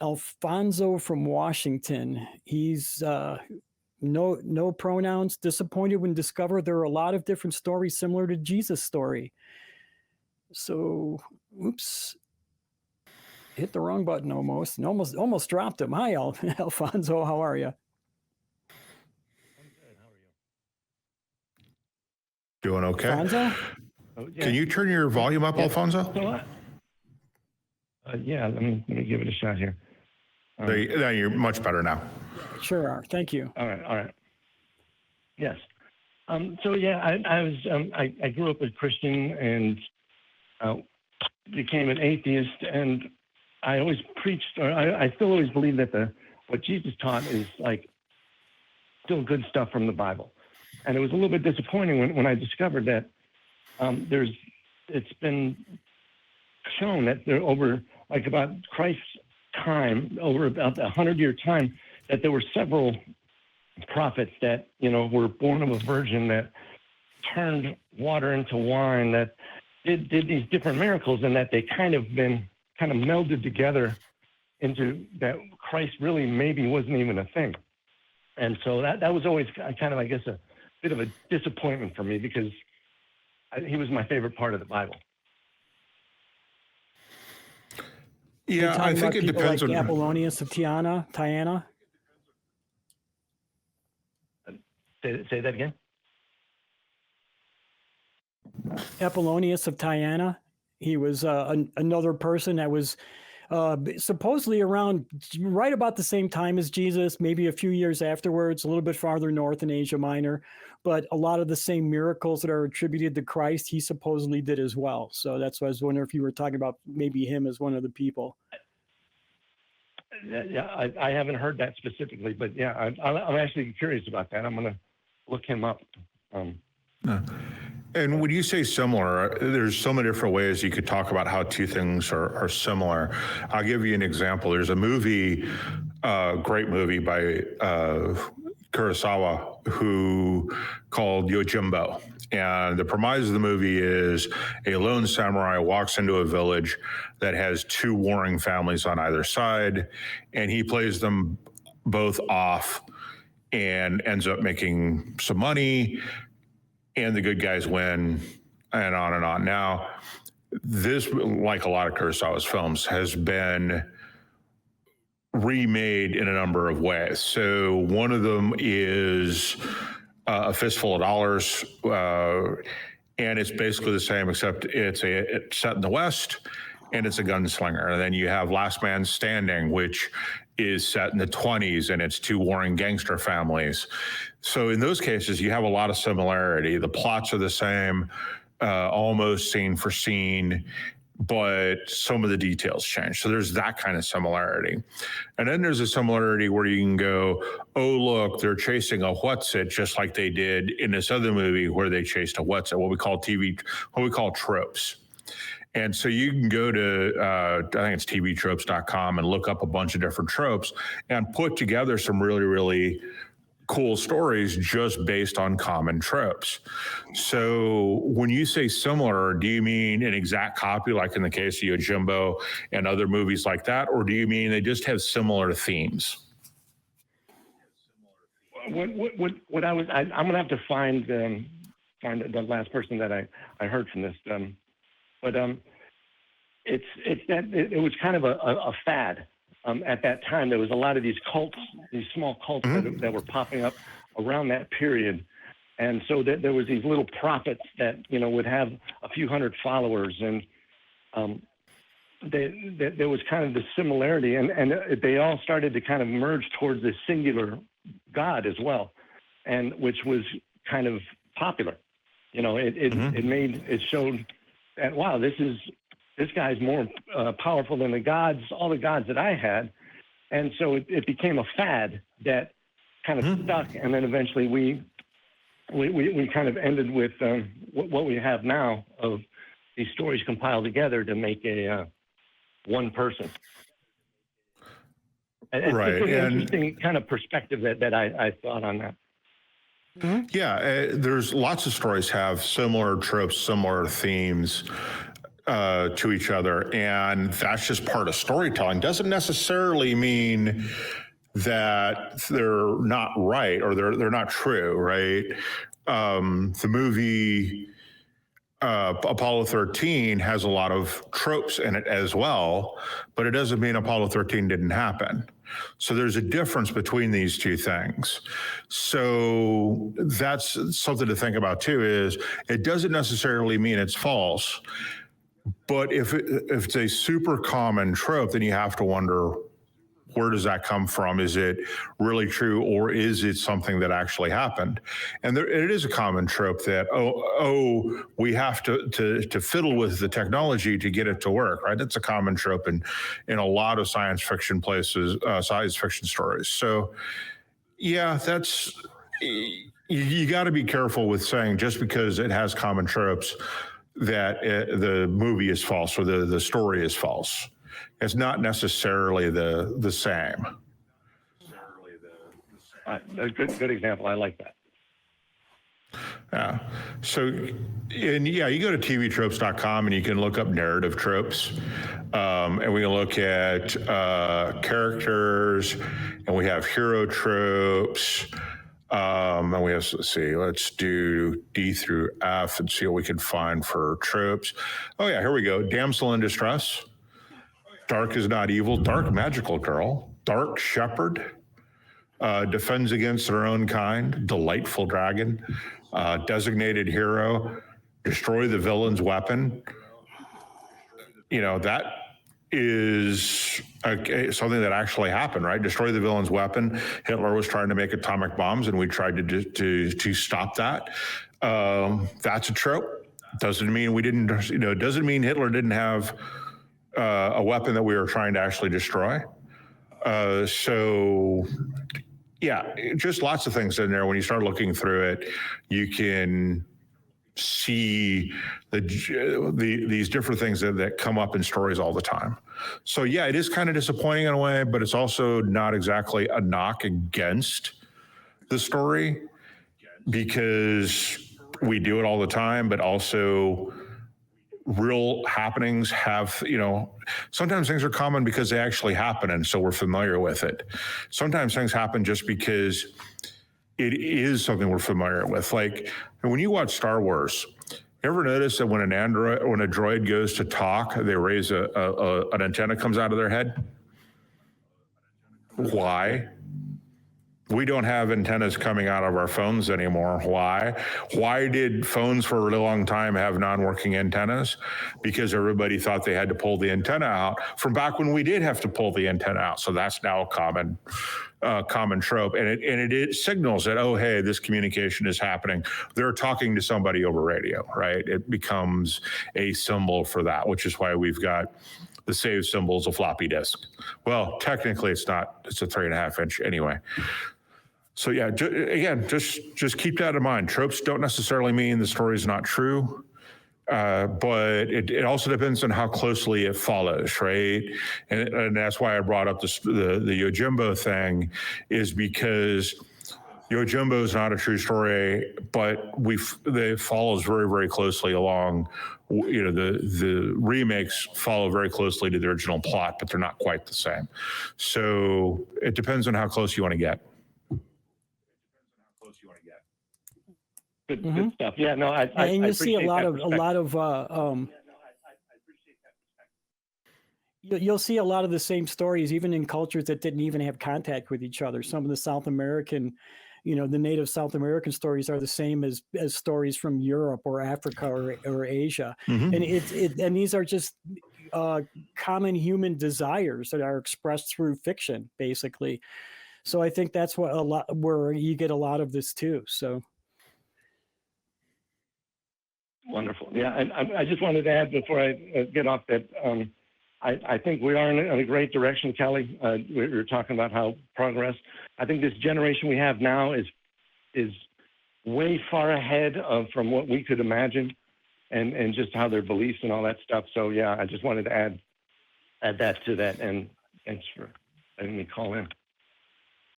Alfonso from Washington. He's no pronouns. Disappointed when discovered there are a lot of different stories similar to Jesus' story. So, oops, hit the wrong button almost, and almost dropped him. Hi, Alfonso. How are you? I'm good. How are you? Doing okay. Alfonso? Oh, yeah. Can you turn your volume up, Alfonso? So, yeah, let me give it a shot here. There, you're much better now. Sure are. Thank you. All right. Yes. So yeah, I grew up a Christian and became an atheist, and I always preached, or I still always believe that what Jesus taught is like still good stuff from the Bible. And it was a little bit disappointing when I discovered that it's been shown that there over like about Christ's time, over about 100-year time, that there were several prophets that, were born of a virgin, that turned water into wine, that did these different miracles, and that they kind of melded together into that Christ really maybe wasn't even a thing. And so that was always kind of, I guess, a bit of a disappointment for me, because he was my favorite part of the Bible. Yeah, I think it depends like on Apollonius of Tyana. Say that again. Apollonius of Tyana. He was another person that was supposedly around right about the same time as Jesus, maybe a few years afterwards, a little bit farther north in Asia Minor. But a lot of the same miracles that are attributed to Christ, he supposedly did as well. So that's why I was wondering if you were talking about maybe him as one of the people. Yeah, I haven't heard that specifically, but yeah, I'm actually curious about that. I'm going to look him up. And when you say similar, there's so many different ways you could talk about how two things are similar. I'll give you an example. There's a movie, great movie by Kurosawa, called Yojimbo. And the premise of the movie is a lone samurai walks into a village that has two warring families on either side, and he plays them both off and ends up making some money, and the good guys win, and on and on. Now, this, like a lot of Kurosawa's films, has been remade in a number of ways. So one of them is A Fistful of Dollars, and it's basically the same, except it's set in the West, and it's a gunslinger. And then you have Last Man Standing, which is set in the 20s, and it's two warring gangster families. So in those cases, you have a lot of similarity. The plots are the same, almost scene for scene, but some of the details change. So there's that kind of similarity. And then there's a similarity where you can go, oh, look, they're chasing a what's-it, just like they did in this other movie where they chased a what's-it, what we call tropes. And so you can go to, I think it's tvtropes.com, and look up a bunch of different tropes and put together some really, really cool stories just based on common tropes. So when you say similar, do you mean an exact copy, like in the case of Yojimbo and other movies like that, or do you mean they just have similar themes? I'm gonna have to find the last person that I heard from this, but it was kind of a fad. At that time, there was a lot of these cults, these small cults that were popping up around that period. And so there was these little prophets that, would have a few hundred followers. And there was kind of the similarity. And they all started to kind of merge towards this singular God as well, and which was kind of popular. It showed that, wow, this guy's more powerful than all the gods that I had. And so it became a fad that kind of stuck. And then eventually we kind of ended with what we have now of these stories compiled together to make a one person. And it's just an interesting kind of perspective that I thought on that. Yeah, there's lots of stories have similar tropes, similar themes. to each other, and that's just part of storytelling. Doesn't necessarily mean that they're not right or they're not true, right? The movie Apollo 13 has a lot of tropes in it as well, but it doesn't mean Apollo 13 didn't happen. So there's a difference between these two things. So that's something to think about too, is it doesn't necessarily mean it's false, but if it's a super common trope, then you have to wonder, where does that come from? Is it really true, or is it something that actually happened? And it is a common trope that, we have to fiddle with the technology to get it to work, right? That's a common trope in a lot of science fiction places, science fiction stories. So yeah, that's, you got to be careful with saying just because it has common tropes that the movie is false or the story is false. It's not necessarily the same. A good example. I like that. Yeah. So, and yeah, you go to tvtropes.com and you can look up narrative tropes. And we can look at characters, and we have hero tropes. And we have, let's do D through F and see what we can find for tropes. Oh yeah, here we go. Damsel in distress. Dark is not evil. Dark magical girl. Dark shepherd. Defends against their own kind. Delightful dragon. Designated hero. Destroy the villain's weapon. That is something that actually happened, right? Destroy the villain's weapon. Hitler was trying to make atomic bombs, and we tried to stop that. That's a trope. Doesn't mean we didn't. Doesn't mean Hitler didn't have a weapon that we were trying to actually destroy. So, yeah, just lots of things in there. When you start looking through it, you can see these different things that come up in stories all the time. So, yeah, it is kind of disappointing in a way, but it's also not exactly a knock against the story, because we do it all the time, but also real happenings have, sometimes things are common because they actually happen, and so we're familiar with it. Sometimes things happen just because it is something we're familiar with. Like when you watch Star Wars, you ever notice that when a droid goes to talk, they raise an antenna comes out of their head? Why? We don't have antennas coming out of our phones anymore. Why? Why did phones for a really long time have non-working antennas? Because everybody thought they had to pull the antenna out from back when we did have to pull the antenna out. So that's now a common trope. And it signals that, oh, hey, this communication is happening. They're talking to somebody over radio, right? It becomes a symbol for that, which is why we've got the save symbol's a floppy disk. Well, technically it's not, it's a 3.5 inch anyway. So yeah, again, just keep that in mind. Tropes don't necessarily mean the story is not true, but it also depends on how closely it follows, right? And that's why I brought up the Yojimbo thing, is because Yojimbo is not a true story, but it follows very, very closely along. The remakes follow very closely to the original plot, but they're not quite the same. So it depends on how close you want to get. Good stuff. Yeah, no, and you see a lot of you'll see a lot of the same stories, even in cultures that didn't even have contact with each other. Some of the South American, the native South American stories are the same as stories from Europe or Africa or Asia. Mm-hmm. And these are just common human desires that are expressed through fiction, basically. So I think that's where you get a lot of this too. So. Wonderful. Yeah, and I just wanted to add before I get off that I think we are in a great direction, Kelley. We were talking about how progress. I think this generation we have now is way far ahead from what we could imagine, and just how their beliefs and all that stuff. So yeah, I just wanted to add that to that, and thanks for letting me call in.